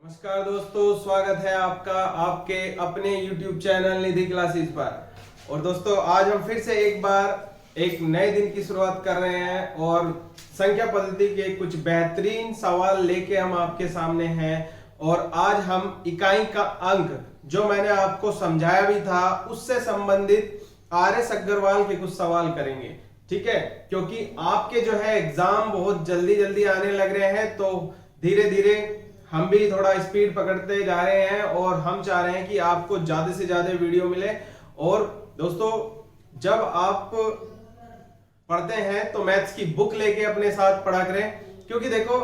नमस्कार दोस्तों, स्वागत है आपका आपके अपने YouTube चैनल निधि क्लासेस पर। और दोस्तों, आज हम फिर से एक बार एक नए दिन की शुरुआत कर रहे हैं और संख्या पद्धति के कुछ बेहतरीन सवाल लेके हम आपके सामने हैं। और आज हम इकाई का अंक जो मैंने आपको समझाया भी था उससे संबंधित RS अग्रवाल के कुछ सवाल करेंगे, ठीक है। क्योंकि आपके जो है एग्जाम बहुत जल्दी जल्दी आने लग रहे हैं, तो धीरे धीरे हम भी थोड़ा स्पीड पकड़ते जा रहे हैं और हम चाह रहे हैं कि आपको ज्यादा से ज्यादा वीडियो मिले। और दोस्तों, जब आप पढ़ते हैं तो मैथ्स की बुक लेके अपने साथ पढ़ा करें, क्योंकि देखो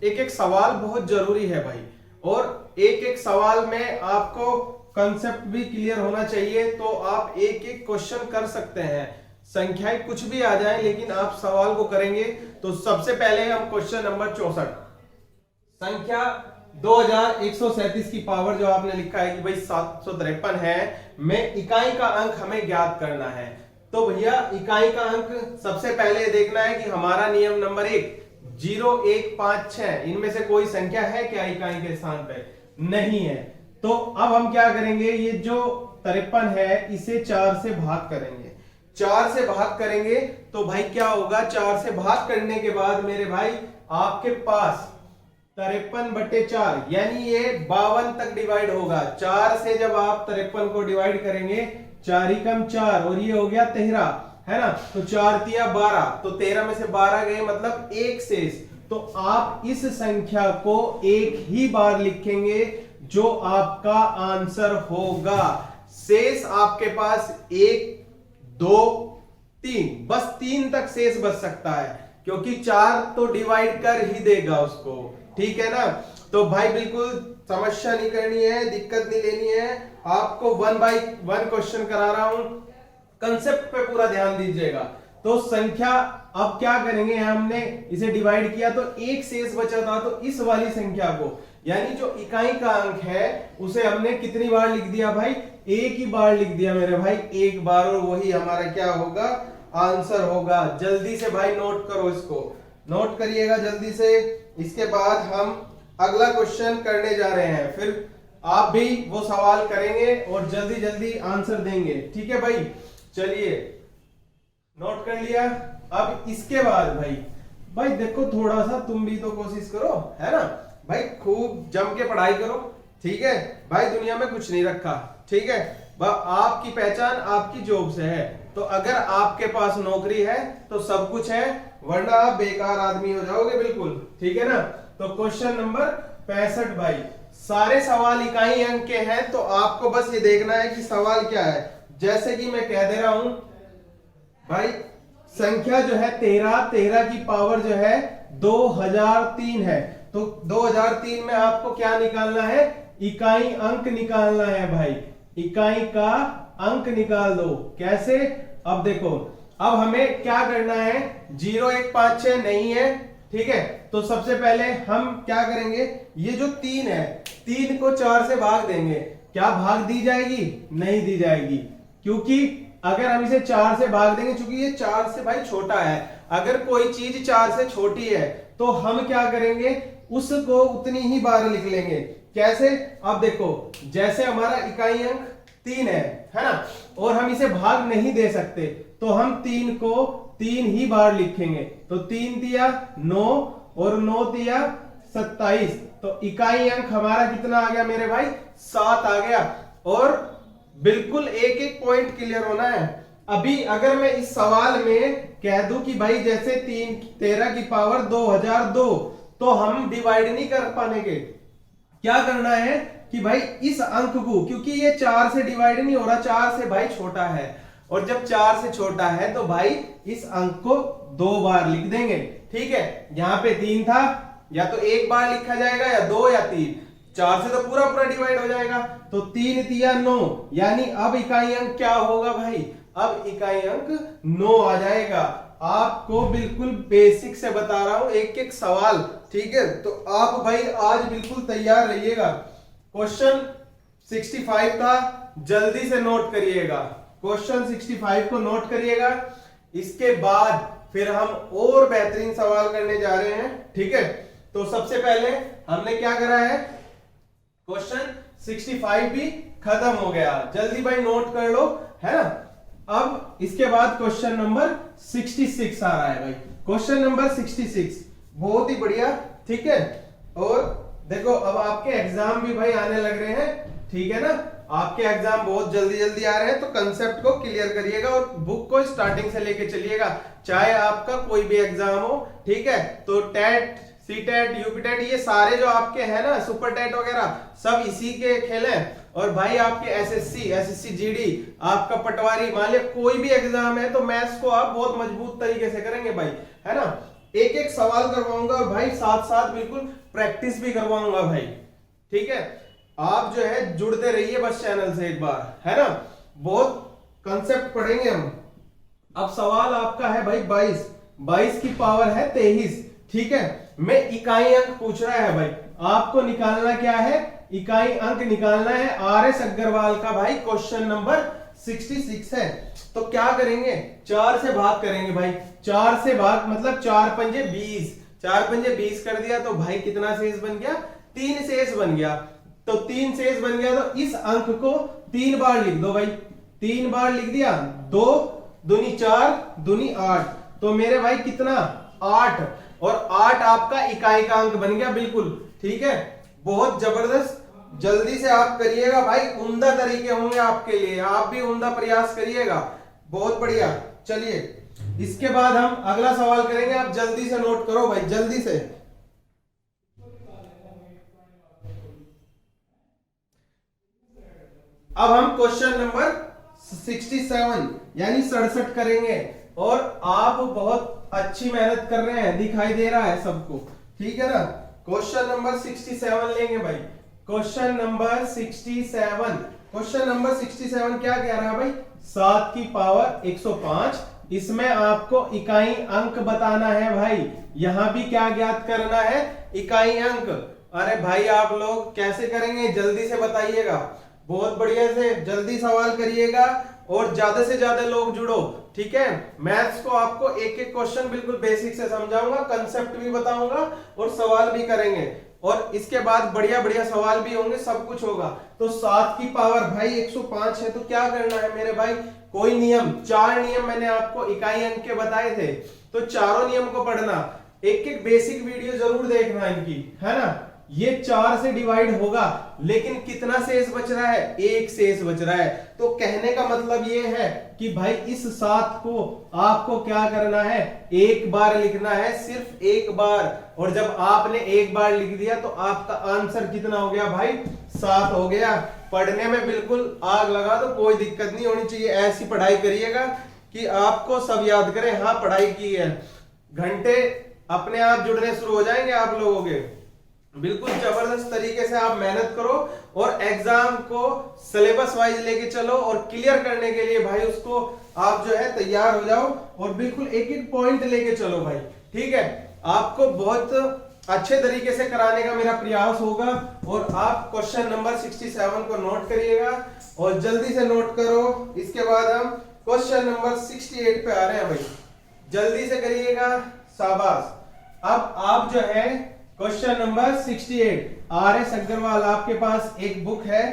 एक एक सवाल बहुत जरूरी है भाई। और एक एक सवाल में आपको कंसेप्ट भी क्लियर होना चाहिए, तो आप एक एक क्वेश्चन कर सकते हैं। संख्याएं कुछ भी आ जाए लेकिन आप सवाल को करेंगे। तो सबसे पहले हम क्वेश्चन नंबर 64, संख्या 2137 की पावर जो आपने लिखा है कि भाई 753 है, में इकाई का अंक हमें ज्ञात करना है। तो भैया इकाई का अंक सबसे पहले देखना है कि हमारा नियम नंबर 1 0 1 5 6 इनमें से कोई संख्या है क्या इकाई के स्थान पे? नहीं है। तो अब हम क्या करेंगे, ये जो 53 है इसे 4 से भाग करेंगे। 4 से भाग करेंगे तो भाई क्या होगा, 4 से भाग करने के बाद मेरे भाई आपके पास 53/4 यानी ये 52 तक डिवाइड होगा। 4 से जब आप 53 को डिवाइड करेंगे, 4 ही कम 4 और ये हो गया 13, है ना। तो 4 तिया 12, तो 13 में से 12 गए, मतलब एक शेष। तो आप इस संख्या को एक ही बार लिखेंगे जो आपका आंसर होगा। शेष आपके पास 1 2 3, बस 3 तक शेष बच सकता है, क्योंकि 4 तो डिवाइड कर ही देगा उसको, ठीक है ना। तो भाई बिल्कुल समस्या नहीं करनी है, दिक्कत नहीं लेनी है। आपको 1 बाय 1 क्वेश्चन करा रहा हूं, कंसेप्ट पे पूरा ध्यान दीजिएगा। तो संख्या अब क्या करेंगे, हमने इसे डिवाइड किया तो एक शेष बचा था, तो इस वाली संख्या को यानी जो इकाई का अंक है उसे हमने कितनी बार लिख दिया भाई? एक ही बार लिख दिया मेरे भाई, एक बार। और वही हमारा क्या होगा, आंसर होगा। जल्दी से भाई नोट करो, इसको नोट करिएगा जल्दी से। इसके बाद हम अगला क्वेश्चन करने जा रहे हैं, फिर आप भी वो सवाल करेंगे और जल्दी जल्दी आंसर देंगे, ठीक है भाई। चलिए, नोट कर लिया। अब इसके बाद भाई देखो, थोड़ा सा तुम भी तो कोशिश करो, है ना भाई, खूब जम के पढ़ाई करो, ठीक है भाई। दुनिया में कुछ नहीं रखा, ठीक है। आपकी पहचान आपकी जॉब से है। तो अगर आपके पास नौकरी है तो सब कुछ है, वरना आप बेकार आदमी हो जाओगे बिल्कुल, ठीक है ना। तो क्वेश्चन नंबर 65 भाई, सारे सवाल इकाई अंक के हैं, तो आपको बस ये देखना है कि सवाल क्या है। जैसे कि मैं कह दे रहा हूं भाई, संख्या जो है 13 की पावर जो है 2003 है। तो 2003 में आपको क्या निकालना है, इकाई अंक निकालना है भाई। इकाई का अंक निकाल दो। कैसे? अब देखो, अब हमें क्या करना है, 0 1 5 6 नहीं है, ठीक है। तो सबसे पहले हम क्या करेंगे, ये जो 3 है, 3 को 4 से भाग देंगे। क्या भाग दी जाएगी? नहीं दी जाएगी, क्योंकि अगर हम इसे 4 से भाग देंगे, क्योंकि ये 4 से भाई छोटा है। अगर कोई चीज 4 से छोटी है तो हम क्या करेंगे, उसको उतनी ही बार लिख लेंगे। कैसे? अब देखो, जैसे हमारा इकाई अंक 3 है ना, और हम इसे भाग नहीं दे सकते, तो हम 3 को 3 ही बार लिखेंगे। तो 3 दिया 9 और 9 दिया 27। तो इकाई अंक हमारा कितना आ गया मेरे भाई? 7 आ गया। और बिल्कुल एक एक पॉइंट क्लियर होना है। अभी अगर मैं इस सवाल में कह दूं कि भाई जैसे 13 की पावर 2002, तो हम डिवाइड नहीं कर पाएंगे। क्या करना है कि भाई इस अंक को, क्योंकि ये 4 से डिवाइड नहीं हो रहा, 4 से भाई छोटा है, और जब 4 से छोटा है तो भाई इस अंक को 2 बार लिख देंगे, ठीक है। यहां पे 3 था, या तो एक बार लिखा जाएगा या 2 या 3। 4 से तो पूरा पूरा डिवाइड हो जाएगा। तो 3 तिया 9, यानी अब इकाई अंक क्या होगा भाई? अब इकाई अंक 9 आ जाएगा। आपको बिल्कुल बेसिक से बता रहा हूं, एक एक सवाल, ठीक है। तो आप भाई आज बिल्कुल तैयार रहिएगा। क्वेश्चन 65 था, जल्दी से नोट करिएगा। क्वेश्चन 65 को नोट करिएगा। इसके बाद फिर हम और बेहतरीन सवाल करने जा रहे हैं, ठीक है। तो सबसे पहले हमने क्या करा है, क्वेश्चन 65 भी खत्म हो गया। जल्दी भाई नोट कर लो, है ना। अब इसके बाद क्वेश्चन नंबर 66 आ रहा है भाई। क्वेश्चन नंबर 66 बहुत ही बढ़िया, ठीक है। और देखो अब आपके एग्जाम भी भाई आने लग रहे हैं, ठीक है ना। आपके एग्जाम बहुत जल्दी जल्दी आ रहे हैं, तो कंसेप्ट को क्लियर करिएगा और बुक को स्टार्टिंग से लेके चलिएगा, चाहे आपका कोई भी एग्जाम हो, ठीक है। तो टेट, सीटेट, यूपीटेट, ये सारे जो आपके हैं ना, सुपर टेट वगैरह, सब इसी के खेल हैं। और भाई आपके एसएससी जीडी, आपका पटवारी, मान लिया कोई भी एग्जाम है, तो मैथ्स को आप बहुत मजबूत तरीके से करेंगे भाई, है ना। एक एक सवाल करवाऊंगा और भाई साथ साथ बिल्कुल प्रैक्टिस भी करवाऊंगा भाई, ठीक है। आप जो है जुड़ते रहिए बस चैनल से एक बार, है ना। बहुत कंसेप्ट पढ़ेंगे हम। अब सवाल आपका है भाई 22 की पावर है 23, ठीक है। मैं इकाई अंक पूछ रहा है भाई, आपको निकालना क्या है, इकाई अंक निकालना है। आर.एस. अग्रवाल का भाई क्वेश्चन नंबर 66 है। तो क्या करेंगे, 4 से भाग करेंगे भाई। 4 से भाग मतलब 4 पंजे 20, 4 पंजे 20 कर दिया तो भाई कितना शेष बन गया, 3 शेष बन गया। तो 3 शेष बन गया, तो इस अंक को 3 बार लिख दो भाई। 3 बार लिख दिया, 2 दूनी 4 दूनी 8, तो मेरे भाई कितना 8, और 8 आपका इकाई का अंक बन गया, बिल्कुल ठीक है। बहुत जबरदस्त, जल्दी से आप करिएगा भाई, उम्दा तरीके होंगे आपके लिए, आप भी उम्दा प्रयास करिएगा। बहुत बढ़िया, चलिए इसके बाद हम अगला सवाल करेंगे। आप जल्दी से नोट करो भाई, जल्दी से। अब हम क्वेश्चन नंबर 67 यानी 67 करेंगे, और आप बहुत अच्छी मेहनत कर रहे हैं, दिखाई दे रहा है सबको, ठीक है ना। क्वेश्चन नंबर 67 लेंगे भाई। क्वेश्चन नंबर 67, क्वेश्चन नंबर 67 क्या कह रहा है भाई, 7 की पावर 105। इसमें आपको इकाई अंक बताना है भाई। यहां भी क्या ज्ञात करना है, इकाई अंक। अरे भाई आप लोग कैसे करेंगे, जल्दी से बताइएगा, बहुत बढ़िया से जल्दी सवाल करिएगा, और ज्यादा से ज्यादा लोग जुड़ो, ठीक है। मैथ्स को आपको एक एक क्वेश्चन बिल्कुल बेसिक से समझाऊंगा, कंसेप्ट भी बताऊंगा और सवाल भी करेंगे, और इसके बाद बढ़िया बढ़िया सवाल भी होंगे, सब कुछ होगा। तो 7 की पावर भाई 105 है, तो क्या करना है मेरे भाई, कोई नियम, 4 नियम मैंने आपको इकाई अंक के बताए थे, तो चारों नियम को पढ़ना, एक एक बेसिक वीडियो जरूर देखना इनकी, है ना। ये 4 से डिवाइड होगा, लेकिन कितना शेष बच रहा है, 1 शेष बच रहा है। तो कहने का मतलब ये है कि भाई इस 7 को आपको क्या करना है, एक बार लिखना है, सिर्फ एक बार। और जब आपने एक बार लिख दिया तो आपका आंसर कितना हो गया भाई, 7 हो गया। पढ़ने में बिल्कुल आग लगा दो, कोई दिक्कत नहीं होनी चाहिए। ऐसी पढ़ाई करिएगा कि आपको सब याद करें, हाँ पढ़ाई की है। घंटे अपने आप जुड़ने शुरू हो जाएंगे आप लोगों के। बिल्कुल जबरदस्त तरीके से आप मेहनत करो, और एग्जाम को सिलेबस वाइज लेके चलो, और क्लियर करने के लिए भाई उसको आप जो है तैयार हो जाओ, और बिल्कुल एक एक पॉइंट लेके चलो भाई, ठीक है। आपको बहुत अच्छे तरीके से कराने का मेरा प्रयास होगा, और आप क्वेश्चन नंबर 67 को नोट करिएगा, और जल्दी से नोट करो। इसके बाद हम क्वेश्चन नंबर 68 पे आ रहे हैं भाई, जल्दी से करिएगा, शाबाश। अब आप जो है क्वेश्चन नंबर 68, आर.एस. अग्रवाल आपके पास एक बुक है,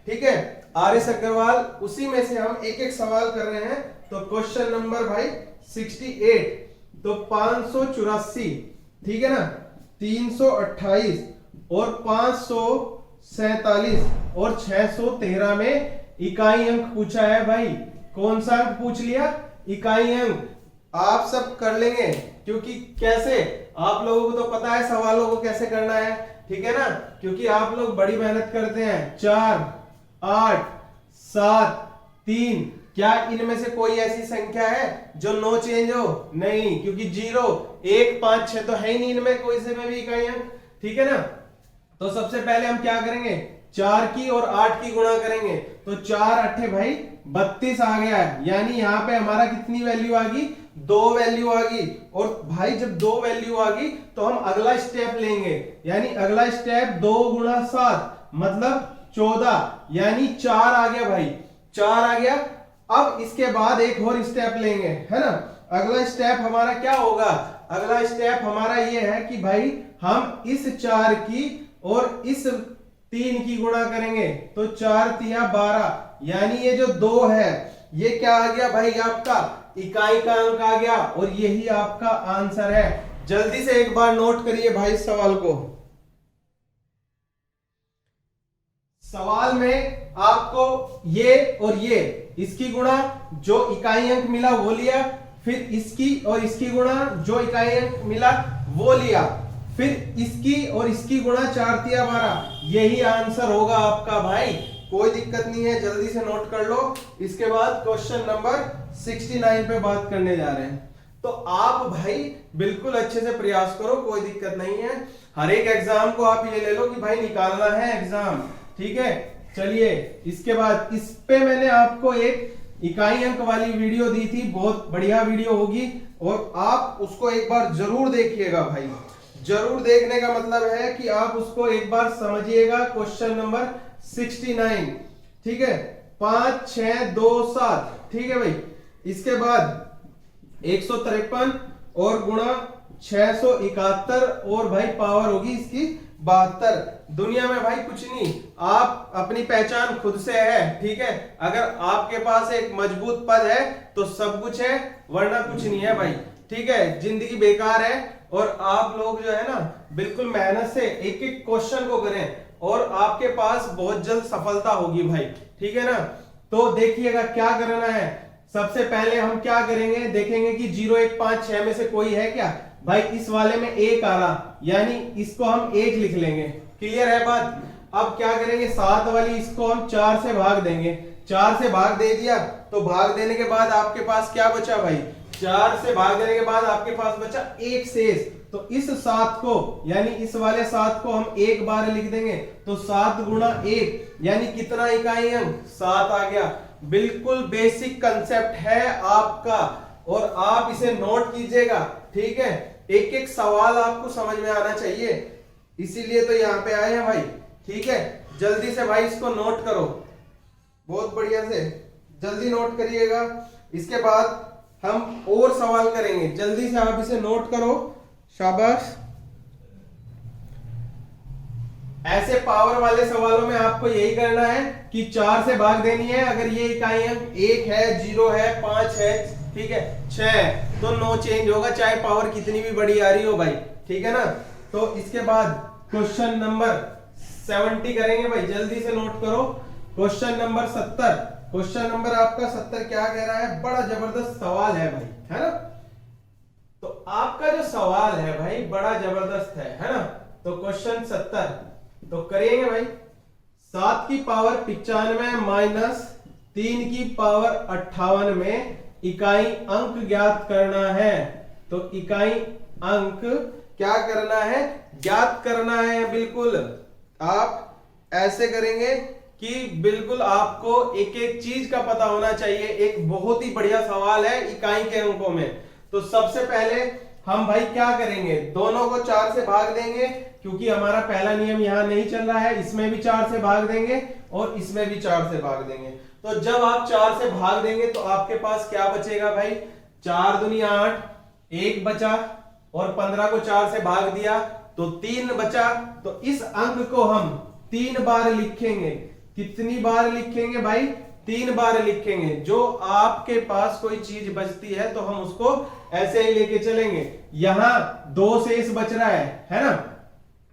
ठीक है, आर.एस. अग्रवाल, उसी में से हम एक एक सवाल कर रहे हैं। तो क्वेश्चन नंबर भाई 68, तो 584, ठीक है ना, 328 और 547 और 613 में इकाई अंक पूछा है भाई। कौन सा अंक पूछ लिया, इकाई अंक। आप सब कर लेंगे, क्योंकि कैसे, आप लोगों को तो पता है सवालों को कैसे करना है, ठीक है ना, क्योंकि आप लोग बड़ी मेहनत करते हैं। 4, 8, 7, 3, क्या इनमें से कोई ऐसी संख्या है जो नो चेंज हो, नहीं, क्योंकि 0, 1, 5, 6 तो है ही नहीं इनमें कोई से में भी इकाई अंक, ठीक है ना। तो सबसे पहले हम क्या करेंगे, 4 की और 8 की गुणा करेंगे, तो 4 8 भाई 32 आ गया है, यानी यहाँ पे हमारा कितनी वैल्यू आ गई, 2 वैल्यू आ गई। और भाई जब 2 वैल्यू आ गई तो हम अगला स्टेप लेंगे, यानी अगला स्टेप 2 गुणा 7 मतलब 14, यानी 4 आ गया भाई, 4 आ गया। अब इसके बाद एक और स्टेप लेंगे, है ना। अगला स्टेप हमारा क्या होगा, अगला स्टेप हमारा ये है कि भाई हम इस 4 की और इस 3 की गुणा करेंगे तो 4 तिया 12, यानी ये जो 2 है ये क्या आ गया भाई, आपका इकाई का अंक आ गया और यही आपका आंसर है। जल्दी से एक बार नोट करिए भाई इस सवाल को। सवाल में आपको ये और ये इसकी गुणा जो इकाई अंक मिला वो लिया, फिर इसकी और इसकी गुणा जो इकाई अंक मिला वो लिया, फिर इसकी और इसकी गुणा 4 तिया 12, यही आंसर होगा आपका भाई। कोई दिक्कत नहीं है, जल्दी से नोट कर लो। इसके बाद क्वेश्चन नंबर 69 पे बात करने जा रहे हैं। तो आप भाई बिल्कुल अच्छे से प्रयास करो, कोई दिक्कत नहीं है। हर एक एग्जाम को आप ये ले लो कि भाई निकालना है एग्जाम, ठीक है। चलिए इसके बाद इस पे मैंने आपको एक इकाई अंक वाली वीडियो दी थी, बहुत बढ़िया वीडियो होगी और आप उसको एक बार जरूर देखिएगा भाई। जरूर देखने का मतलब है कि आप उसको एक बार समझिएगा। क्वेश्चन नंबर 69, ठीक है, 5 6 2 7, ठीक है भाई। इसके बाद 153 और गुणा 671 और भाई पावर होगी इसकी 72। दुनिया में भाई कुछ नहीं, आप अपनी पहचान खुद से है, ठीक है। अगर आपके पास एक मजबूत पद है तो सब कुछ है, वरना कुछ नहीं है भाई, ठीक है। जिंदगी बेकार है और आप लोग जो है ना बिल्कुल मेहनत से एक एक क्वेश्चन को करें और आपके पास बहुत जल्द सफलता होगी भाई, ठीक है ना। तो देखिएगा क्या करना है। सबसे पहले हम क्या करेंगे, देखेंगे कि 0 1 5 6 में से कोई है क्या भाई। इस वाले में 1 आ रहा, यानी इसको हम 1 लिख लेंगे। क्लियर है बात। अब क्या करेंगे, 7 वाली इसको हम 4 से भाग देंगे। 4 से भाग दे दिया तो भाग देने के बाद आपके पास क्या बचा भाई, 4 से भाग देने के बाद आपके पास बचा 1 शेष। तो इस 7 को यानी इस वाले 7 को हम एक बार लिख देंगे तो 7 गुणा 1 यानी कितना इकाई अंक, 7 आ गया। बिल्कुल बेसिक कंसेप्ट है आपका और आप इसे नोट कीजिएगा, ठीक है। एक एक सवाल आपको समझ में आना चाहिए, इसीलिए तो यहाँ पे आए हैं भाई, ठीक है। जल्दी से भाई इसको नोट करो, बहुत बढ़िया से जल्दी नोट करिएगा। इसके बाद हम और सवाल करेंगे, जल्दी से आप इसे नोट करो, शाबाश। ऐसे पावर वाले सवालों में आपको यही करना है कि 4 से भाग देनी है। अगर ये इकाई अंक 1 है, 0 है, 5 है, ठीक है, 6 है, तो नो चेंज होगा, चाहे पावर कितनी भी बड़ी आ रही हो भाई, ठीक है ना। तो इसके बाद क्वेश्चन नंबर 70 करेंगे भाई, जल्दी से नोट करो। क्वेश्चन नंबर 70, क्वेश्चन नंबर आपका 70 क्या कह रहा है, बड़ा जबरदस्त सवाल है भाई, है ना। तो आपका जो सवाल है भाई बड़ा जबरदस्त है ना। तो क्वेश्चन 70 तो करेंगे भाई। 7 की पावर 95 माइनस 3 की पावर 58 में इकाई अंक ज्ञात करना है। तो इकाई अंक क्या करना है, ज्ञात करना है। बिल्कुल आप ऐसे करेंगे कि बिल्कुल आपको एक एक चीज का पता होना चाहिए। एक बहुत ही बढ़िया सवाल है इकाई के अंकों में। तो सबसे पहले हम भाई क्या करेंगे, दोनों को 4 से भाग देंगे, क्योंकि हमारा पहला नियम यहां नहीं चल रहा है। इसमें भी 4 से भाग देंगे और इसमें भी 4 से भाग देंगे। तो जब आप 4 से भाग देंगे तो आपके पास क्या बचेगा भाई, 4 दूनी 8, 1 बचा और 15 को 4 से भाग दिया तो 3 बचा। तो इस अंक को हम 3 बार लिखेंगे। कितनी बार लिखेंगे भाई, 3 बार लिखेंगे। जो आपके पास कोई चीज बचती है तो हम उसको ऐसे ही लेके चलेंगे। यहां 2 शेष बच रहा है ना।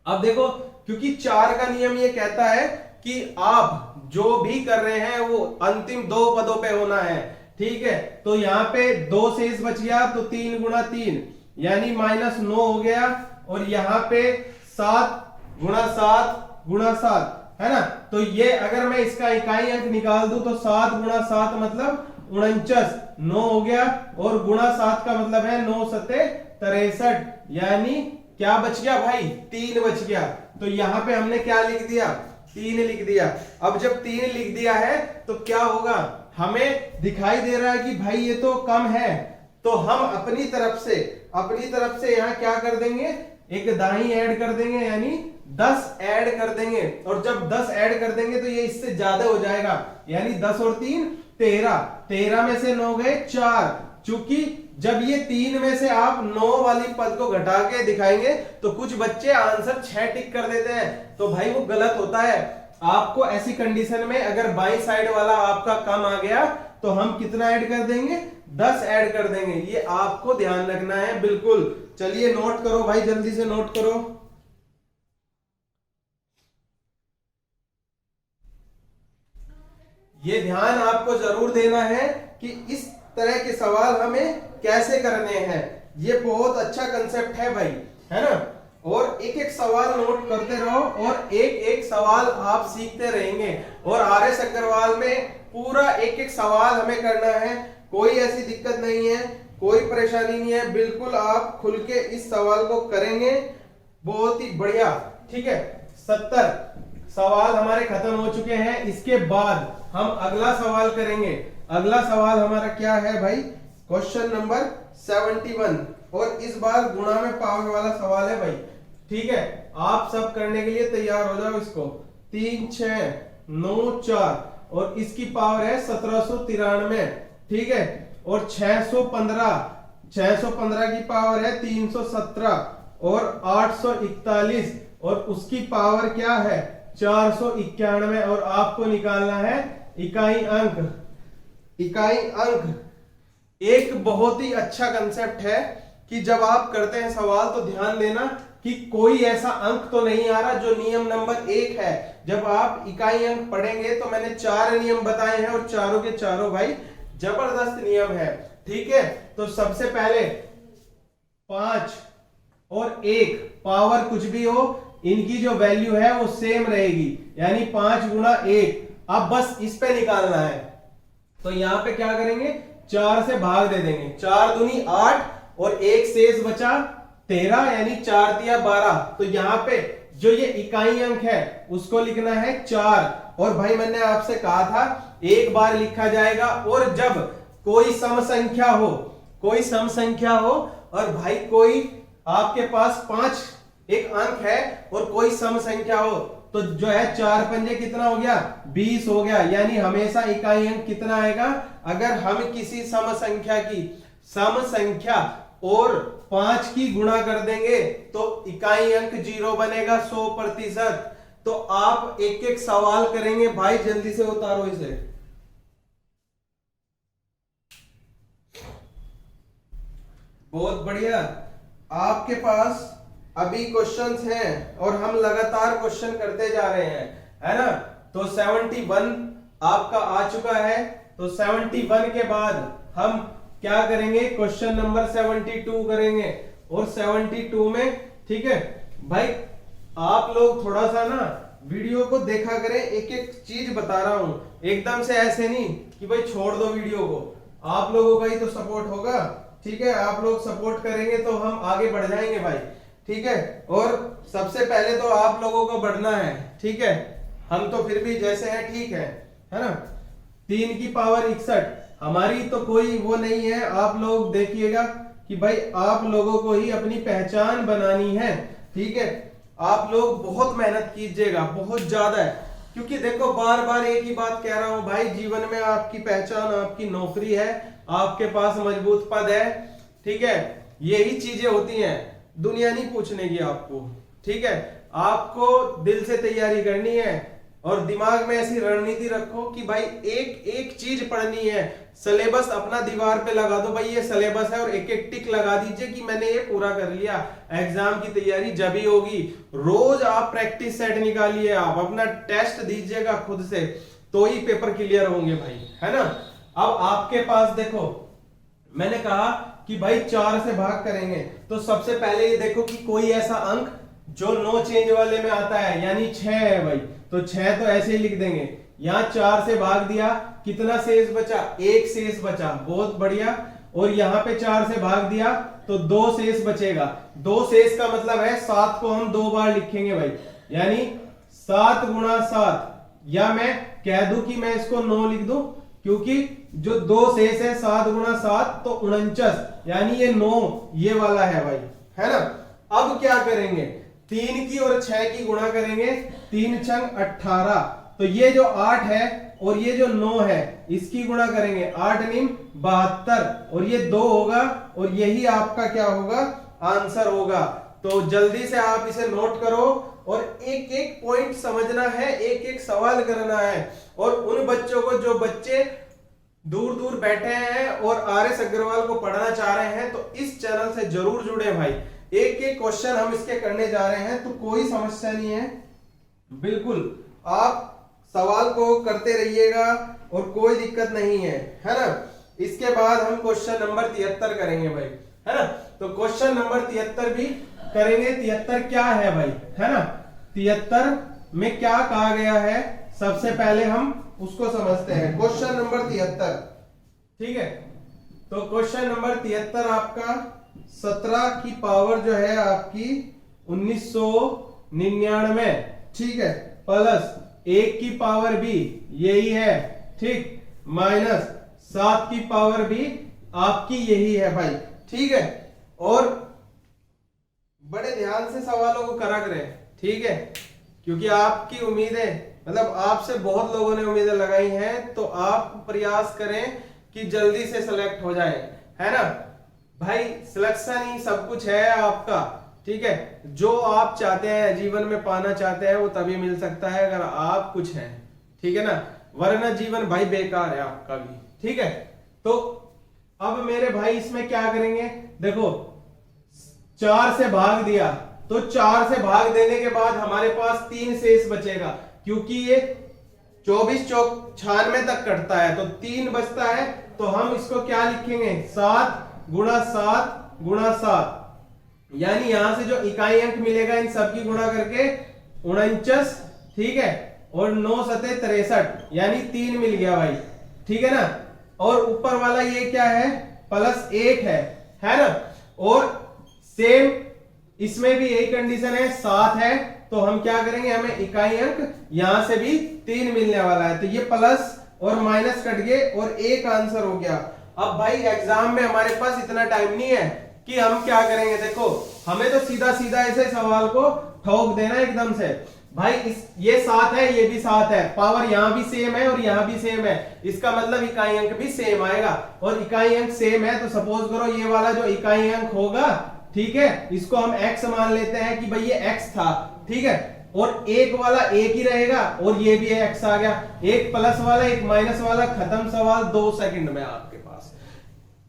अब देखो, क्योंकि 4 का नियम ये कहता है कि आप जो भी कर रहे हैं वो अंतिम 2 पदों पे होना है, ठीक है। तो यहाँ पे 2 शेष बच गया तो 3 गुणा 3 यानी -9 हो गया। और यहाँ पे 7 गुणा 7 गुणा 7 है ना। तो ये अगर मैं इसका इकाई अंक निकाल दूं तो 7 गुणा 7 मतलब 49, 9 हो गया। और गुणा 7 का मतलब है 9 सत्ते 63, यानी क्या बच गया भाई, 3 बच गया। तो यहां पे हमने क्या लिख दिया, 3 लिख दिया। अब जब 3 लिख दिया है तो क्या होगा, हमें दिखाई दे रहा है कि भाई ये तो कम है। तो हम अपनी तरफ से यहां क्या कर देंगे, एक दाई ऐड कर देंगे, यानी 10 ऐड कर देंगे। और जब 10 ऐड कर देंगे तो ये इससे ज्यादा हो जाएगा, यानी 10 और 3 13, 13 में से 9 गए 4, चूंकि जब ये 3 में से आप 9 वाली पद को घटा के दिखाएंगे तो कुछ बच्चे आंसर 6 टिक कर देते हैं, तो भाई वो गलत होता है। आपको ऐसी कंडीशन में अगर बाई साइड वाला आपका कम आ गया तो हम कितना ऐड कर देंगे, 10 ऐड कर देंगे। ये आपको ध्यान रखना है बिल्कुल। चलिए नोट करो भाई, जल्दी से नोट करो। ये ध्यान आपको जरूर देना है कि इस तरह के सवाल हमें कैसे करने हैं। ये बहुत अच्छा कंसेप्ट है भाई, है ना। और एक एक सवाल नोट करते रहो और एक एक सवाल आप सीखते रहेंगे। और आर.एस. अग्रवाल में पूरा एक एक सवाल हमें करना है, कोई ऐसी दिक्कत नहीं है, कोई परेशानी नहीं है, बिल्कुल आप खुल के इस सवाल को करेंगे, बहुत ही बढ़िया। ठीक है, 70 सवाल हमारे खत्म हो चुके हैं। इसके बाद हम अगला सवाल करेंगे। अगला सवाल हमारा क्या है भाई, क्वेश्चन नंबर 71, और इस बार गुणा में पावर वाला सवाल है भाई। ठीक है, आप सब करने के लिए तैयार हो जाओ। इसको 3 6 9 4 और इसकी पावर है 1793। ठीक है, और 615 की पावर है 317 और 841 और उसकी पावर क्या है 491। और आपको निकालना है इकाई अंक। इकाई अंक एक बहुत ही अच्छा कंसेप्ट है कि जब आप करते हैं सवाल तो ध्यान देना कि कोई ऐसा अंक तो नहीं आ रहा जो नियम नंबर 1 है। जब आप इकाई अंक पढ़ेंगे तो मैंने 4 नियम बताए हैं और चारों के चारों भाई जबरदस्त नियम है। ठीक है, तो सबसे पहले 5 और 1 पावर कुछ भी हो, इनकी जो वैल्यू है वो सेम रहेगी, यानी 5 गुणा 1। अब बस इस पे निकालना है, तो यहां पे क्या करेंगे, 4 से भाग दे देंगे। 4 दूनी 8 और 1 शेष बचा 13, यानी 4 तिया 12। तो यहां पे जो ये इकाई अंक है उसको लिखना है 4। और भाई मैंने आपसे कहा था एक बार लिखा जाएगा, और जब कोई सम संख्या हो, कोई सम संख्या हो और भाई कोई आपके पास 5 एक अंक है और कोई सम संख्या हो, तो जो है 4 पंजे कितना हो गया, 20 हो गया। यानी हमेशा इकाई अंक कितना आएगा, अगर हम किसी सम संख्या और 5 की गुणा कर देंगे तो इकाई अंक 0 बनेगा 100%। तो आप एक एक सवाल करेंगे भाई, जल्दी से उतारो इसे। बहुत बढ़िया, आपके पास अभी क्वेश्चंस हैं और हम लगातार क्वेश्चन करते जा रहे हैं, है ना। तो 71 आपका आ चुका है, तो 71 के बाद हम क्या करेंगे, क्वेश्चन नंबर 72 करेंगे। और 72 में ठीक है भाई, आप लोग थोड़ा सा ना वीडियो को देखा करें, एक एक चीज बता रहा हूं, एकदम से ऐसे नहीं कि भाई छोड़ दो वीडियो को। आप लोगों का ही तो सपोर्ट होगा। ठीक है, आप लोग सपोर्ट करेंगे तो हम आगे बढ़ जाएंगे भाई। ठीक है, और सबसे पहले तो आप लोगों को बढ़ना है। ठीक है, हम तो फिर भी जैसे हैं ठीक है ना। 3 की पावर 61 हमारी तो कोई वो नहीं है। आप लोग देखिएगा कि भाई आप लोगों को ही अपनी पहचान बनानी है। ठीक है, आप लोग बहुत मेहनत कीजिएगा, बहुत ज्यादा है, क्योंकि देखो बार बार एक ही बात कह रहा हूं भाई, जीवन में आपकी पहचान आपकी नौकरी है, आपके पास मजबूत पद है। ठीक है, यही चीजें होती हैं, दुनिया नहीं पूछने की आपको। ठीक है, आपको दिल से तैयारी करनी है और दिमाग में ऐसी रणनीति रखो कि भाई एक एक चीज पढ़नी है। सिलेबस अपना दीवार पे लगा दो, भाई ये सिलेबस है, और एक एक टिक लगा दीजिए कि मैंने ये पूरा कर लिया। एग्जाम की तैयारी जब ही होगी। रोज आप प्रैक्टिस सेट निकालिए, आप अपना टेस्ट दीजिएगा खुद से, तो ही पेपर क्लियर होंगे भाई, है ना। अब आपके पास देखो, मैंने कहा कि भाई 4 से भाग करेंगे, तो सबसे पहले ये देखो कि कोई ऐसा अंक जो नो चेंज वाले में आता है, यानी 6 है भाई, तो 6 तो ऐसे ही लिख देंगे। यहां 4 से भाग दिया, कितना शेष बचा, 1 शेष बचा, बहुत बढ़िया। और यहाँ पे 4 से भाग दिया तो 2 शेष बचेगा। 2 शेष का मतलब है 7 को हम 2 बार लिखेंगे भाई, यानी 7 गुणा 7, या मैं कह दूं कि मैं इसको 9 लिख दूं, क्योंकि जो 2 शेष है 7 गुणा 7 तो 49, यानी ये 9 ये वाला है भाई, है ना। अब क्या करेंगे, 3 की और 6 की गुणा करेंगे, 3 छंग 18, तो ये जो 8 है और ये जो 9 है इसकी गुणा करेंगे, 8 × 72 और ये 2 होगा और यही आपका क्या होगा, आंसर होगा। तो जल्दी से आप इसे नोट करो और एक एक पॉइंट समझना है, एक एक सवाल करना है। और उन बच्चों को, जो बच्चे दूर दूर बैठे हैं और RS अग्रवाल को पढ़ना चाह रहे हैं, तो इस चैनल से जरूर जुड़े भाई। एक एक क्वेश्चन हम इसके करने जा रहे हैं, तो कोई समस्या नहीं है, बिल्कुल आप सवाल को करते रहिएगा और कोई दिक्कत नहीं है ना। इसके बाद हम क्वेश्चन नंबर 73 करेंगे भाई, है ना। तो क्वेश्चन नंबर 73 भी करेंगे। 73 क्या है भाई, है ना। 73 में क्या कहा गया है, सबसे पहले हम उसको समझते हैं। क्वेश्चन नंबर 73, ठीक है। तो क्वेश्चन नंबर 73 आपका 17 की पावर जो है आपकी 1999, ठीक है, प्लस 1 की पावर भी यही है, ठीक, माइनस 7 की पावर भी आपकी यही है भाई, ठीक है। और बड़े ध्यान से सवालों को करा करें, ठीक है, क्योंकि आपकी उम्मीदें, मतलब आपसे बहुत लोगों ने उम्मीदें लगाई हैं, तो आप प्रयास करें कि जल्दी से सिलेक्ट हो जाए, है ना भाई। सिलेक्शन ही सब कुछ है आपका, ठीक है। जो आप चाहते हैं, जीवन में पाना चाहते हैं, वो तभी मिल सकता है अगर आप कुछ हैं, ठीक है ना, वरना जीवन भाई बेकार है आपका भी, ठीक है। तो अब मेरे भाई इसमें क्या करेंगे, देखो 4 से भाग दिया, तो 4 से भाग देने के बाद हमारे पास 3 शेष बचेगा, क्योंकि ये 24 चौक 96 तक कटता है, तो 3 बचता है। तो हम इसको क्या लिखेंगे, 7 × 7 × 7, यानी यहां से जो इकाई अंक मिलेगा इन सबकी गुणा करके 49, ठीक है, और 9 7 63, यानी 3 मिल गया भाई, ठीक है ना। और ऊपर वाला ये क्या है, +1 है ना। और सेम इसमें भी यही कंडीशन है, 7 है, तो हम क्या करेंगे, हमें इकाई अंक यहां से भी 3 मिलने वाला है, तो ये प्लस और माइनस कट गए और एक आंसर हो गया। अब भाई एग्जाम में हमारे पास इतना टाइम नहीं है कि हम क्या करेंगे, देखो हमें तो सीधा सीधा ऐसे सवाल को ठोक देना एकदम से भाई। ये 7 है, ये भी 7 है, पावर यहां भी सेम है और यहां भी सेम है, इसका मतलब इकाई अंक भी सेम आएगा। और इकाई अंक सेम है तो सपोज करो ये वाला जो इकाई अंक होगा, ठीक है, इसको हम x मान लेते हैं कि भाई ये x था, ठीक है, और एक वाला एक ही रहेगा और ये भी x आ गया। एक प्लस वाला एक माइनस वाला, खत्म सवाल 2 सेकंड में आपके पास,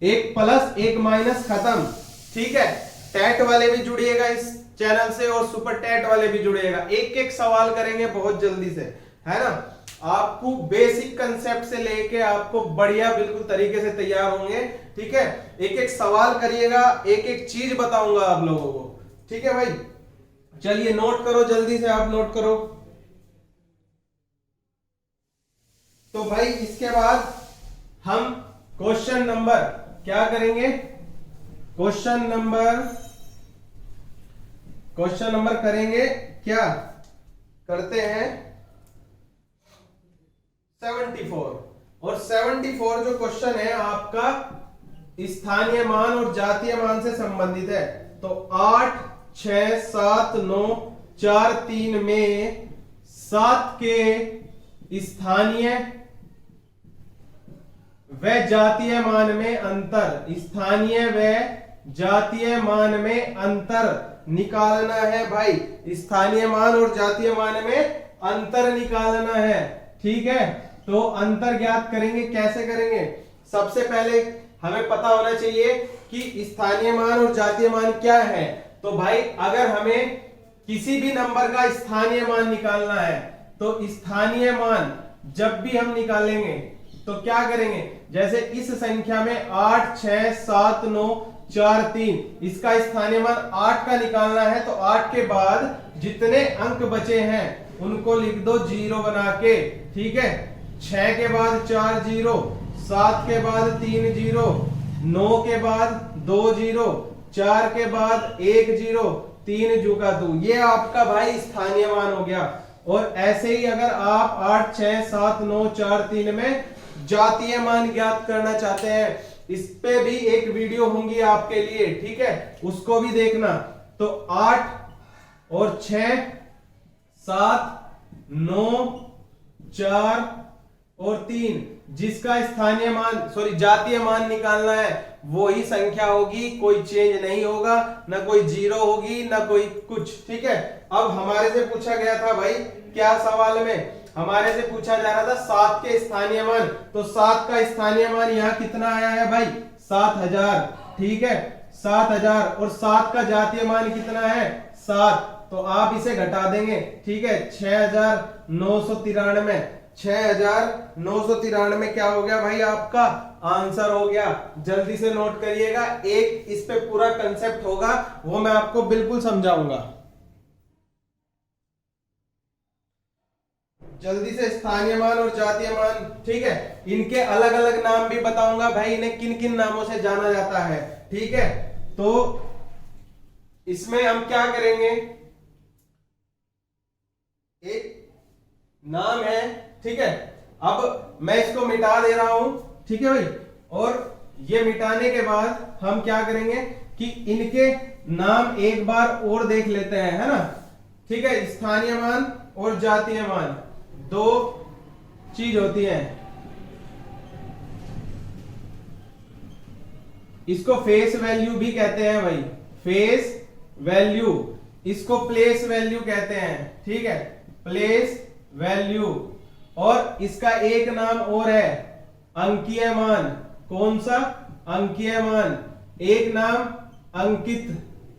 एक प्लस एक माइनस, खत्म, ठीक है। टैट वाले भी जुड़िएगा इस चैनल से और सुपर टैट वाले भी जुड़िएगा, एक एक सवाल करेंगे बहुत जल्दी से, है ना। आपको बेसिक कंसेप्ट से लेके आपको बढ़िया बिल्कुल तरीके से तैयार होंगे, ठीक है। एक एक सवाल करिएगा, एक एक चीज बताऊंगा आप लोगों को, ठीक है भाई। चलिए नोट करो, जल्दी से आप नोट करो। तो भाई इसके बाद हम क्वेश्चन नंबर क्या करेंगे, क्वेश्चन नंबर करेंगे, क्या करते हैं 74। और 74 जो क्वेश्चन है आपका स्थानीय मान और जातीय मान से संबंधित है। तो 8 6 7 9 4 3 में 7 के स्थानीय व जातीय मान में अंतर, स्थानीय व जातीय मान में अंतर निकालना है भाई। स्थानीय मान और जातीय मान में अंतर निकालना है, ठीक है। तो अंतर ज्ञात करेंगे, कैसे करेंगे, सबसे पहले हमें पता होना चाहिए कि स्थानीय मान और जातीय मान क्या है। तो भाई अगर हमें किसी भी नंबर का स्थानीय मान निकालना है, तो स्थानीय मान जब भी हम निकालेंगे तो क्या करेंगे, जैसे इस संख्या में 8 6 7 9 4 3, इसका स्थानीय मान 8 का निकालना है, तो 8 के बाद जितने अंक बचे हैं उनको लिख दो 0 बना के, ठीक है। 6 के बाद 4 0, 7 के बाद 3 0, 9 के बाद 2 0, 4 के बाद 1 0, 3 जुका 2, ये आपका भाई स्थानीय मान हो गया। और ऐसे ही अगर आप 8 6 7 9 4 3 में जातीय मान ज्ञात करना चाहते हैं, इस पे भी एक वीडियो होंगी आपके लिए, ठीक है, उसको भी देखना। तो 8 और 6 7 9 4 और 3 जिसका स्थानीय मान जातीय मान निकालना है वही संख्या होगी, कोई चेंज नहीं होगा, ना कोई जीरो होगी ना कोई कुछ। ठीक है, अब हमारे से पूछा गया था भाई क्या सवाल में, हमारे से पूछा जा रहा था 7 के स्थानीय मान, तो 7 का स्थानीय मान यहाँ कितना आया है भाई 7000। ठीक है 7000 और 7 का जातीय मान कितना है 7, तो आप इसे घटा देंगे। ठीक है 6993, 6993 क्या हो गया भाई आपका आंसर हो गया। जल्दी से नोट करिएगा, एक इस पे पूरा कंसेप्ट होगा वो मैं आपको बिल्कुल समझाऊंगा। जल्दी से स्थानीय मान और जातीय मान, ठीक है, इनके अलग अलग नाम भी बताऊंगा भाई, इन्हें किन किन नामों से जाना जाता है। ठीक है, तो इसमें हम क्या करेंगे, एक नाम है, ठीक है, अब मैं इसको मिटा दे रहा हूं। ठीक है भाई, और ये मिटाने के बाद हम क्या करेंगे कि इनके नाम एक बार और देख लेते हैं, है ना। ठीक है, स्थानीय मान और जातीय मान दो चीज होती हैं। इसको फेस वैल्यू भी कहते हैं भाई, फेस वैल्यू, इसको प्लेस वैल्यू कहते हैं। ठीक है, प्लेस वैल्यू, और इसका एक नाम और है अंकीय मान। कौन सा, अंकीय मान। एक नाम अंकित,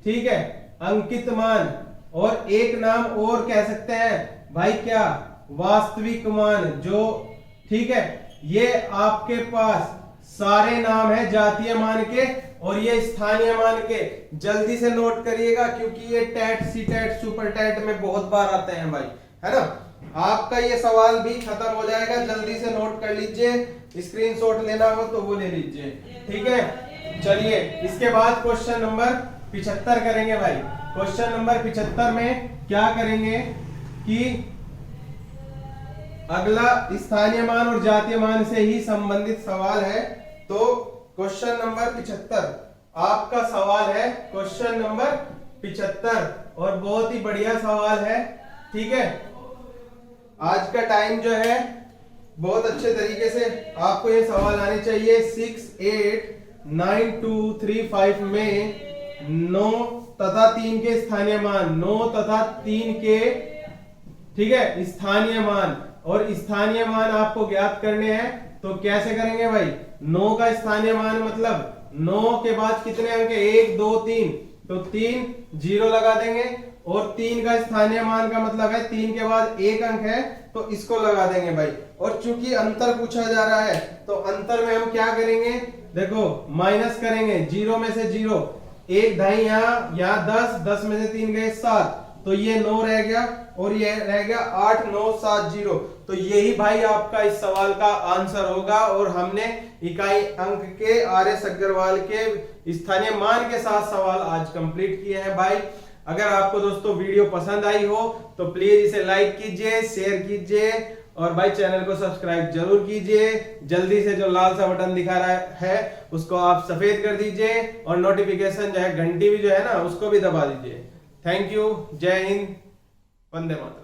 ठीक है, अंकित मान, और एक नाम और कह सकते हैं भाई क्या, वास्तविक मान जो। ठीक है, ये आपके पास सारे नाम है जातीय मान के और ये स्थानीय मान के। जल्दी से नोट करिएगा क्योंकि ये टैट, सी टैट, सुपर टैट में बहुत बार आते हैं भाई, है ना। आपका ये सवाल भी खत्म हो जाएगा, जल्दी से नोट कर लीजिए, स्क्रीनशॉट लेना हो तो वो ले लीजिए। ठीक है, चलिए इसके बाद क्वेश्चन नंबर 75 करेंगे भाई। क्वेश्चन नंबर 75 में क्या करेंगे कि अगला स्थानीय मान और जातीय मान से ही संबंधित सवाल है। तो क्वेश्चन नंबर 75 आपका सवाल है, क्वेश्चन नंबर 75, और बहुत ही बढ़िया सवाल है। ठीक है, आज का टाइम जो है बहुत अच्छे तरीके से आपको ये सवाल आने चाहिए। 6, 8, 9, 2, 3, 5 में 9 तथा 3 के स्थानीय मान, 9 तथा 3 के, ठीक है, स्थानीय मान, और स्थानीय मान आपको ज्ञात करने हैं। तो कैसे करेंगे भाई, 9 का स्थानीय मान मतलब 9 के बाद कितने अंक है, 1, 2, 3, तो 3 जीरो लगा देंगे, और 3 का स्थानीय मान का मतलब है 3 के बाद एक अंक है तो इसको लगा देंगे भाई। और चूंकि अंतर पूछा जा रहा है तो अंतर में हम क्या करेंगे, देखो माइनस करेंगे, 0 में से 0, 1 ढाई यहाँ 10, 10 में से 3 गए 7, तो ये 9 रह गया और ये रह गया 8, 9, 7, 0। तो यही भाई आपका इस सवाल का आंसर होगा। और हमने इकाई अंक के आर.एस. अग्रवाल के स्थानीय मान के साथ सवाल आज कंप्लीट किए हैं भाई। अगर आपको दोस्तों वीडियो पसंद आई हो तो प्लीज इसे लाइक कीजिए, शेयर कीजिए, और भाई चैनल को सब्सक्राइब जरूर कीजिए। जल्दी से जो लाल सा बटन दिखा रहा है उसको आप सफेद कर दीजिए, और नोटिफिकेशन जो है, घंटी भी जो है ना, उसको भी दबा दीजिए। थैंक यू, जय हिंद, वंदे मातरम।